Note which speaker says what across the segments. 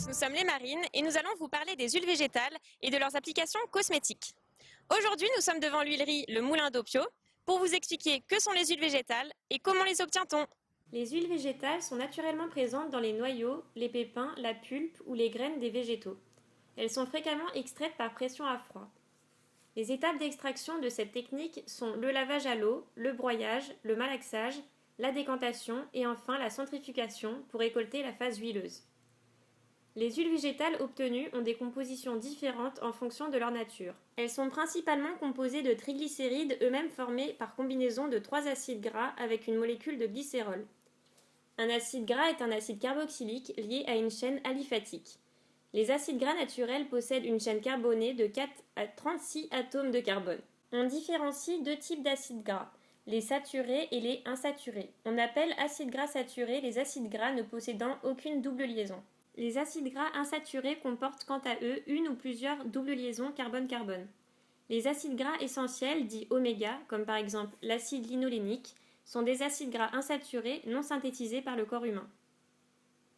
Speaker 1: nous sommes les Marines et nous allons vous parler des huiles végétales et de leurs applications cosmétiques. Aujourd'hui, nous sommes devant l'huilerie Le Moulin d'Opio pour vous expliquer que sont les huiles végétales et comment les obtient-on.
Speaker 2: Les huiles végétales sont naturellement présentes dans les noyaux, les pépins, la pulpe ou les graines des végétaux. Elles sont fréquemment extraites par pression à froid. Les étapes d'extraction de cette technique sont le lavage à l'eau, le broyage, le malaxage, la décantation et enfin la centrifugation pour récolter la phase huileuse. Les huiles végétales obtenues ont des compositions différentes en fonction de leur nature. Elles sont principalement composées de triglycérides eux-mêmes formés par combinaison de 3 acides gras avec une molécule de glycérol. Un acide gras est un acide carboxylique lié à une chaîne aliphatique. Les acides gras naturels possèdent une chaîne carbonée de 4 à 36 atomes de carbone. On différencie deux types d'acides gras, les saturés et les insaturés. On appelle acides gras saturés les acides gras ne possédant aucune double liaison. Les acides gras insaturés comportent quant à eux une ou plusieurs doubles liaisons carbone-carbone. Les acides gras essentiels, dits oméga, comme par exemple l'acide linolénique, sont des acides gras insaturés non synthétisés par le corps humain.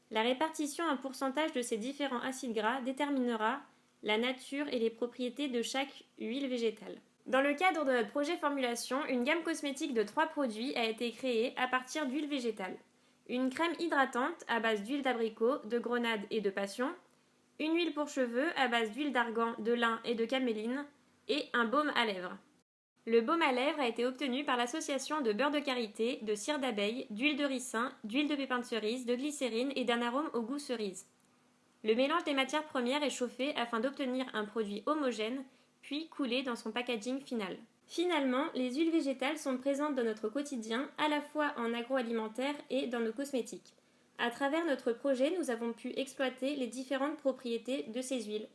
Speaker 2: La répartition en pourcentage de ces différents acides gras déterminera la nature et les propriétés de chaque huile végétale. Dans le cadre de notre projet formulation, une gamme cosmétique de 3 produits a été créée à partir d'huile végétale. Une crème hydratante à base d'huile d'abricot, de grenade et de passion, une huile pour cheveux à base d'huile d'argan, de lin et de caméline, et un baume à lèvres. Le baume à lèvres a été obtenu par l'association de beurre de karité, de cire d'abeille, d'huile de ricin, d'huile de pépins de cerise, de glycérine et d'un arôme au goût cerise. Le mélange des matières premières est chauffé afin d'obtenir un produit homogène, puis coulé dans son packaging final. Finalement, les huiles végétales sont présentes dans notre quotidien, à la fois en agroalimentaire et dans nos cosmétiques. À travers notre projet, nous avons pu exploiter les différentes propriétés de ces huiles.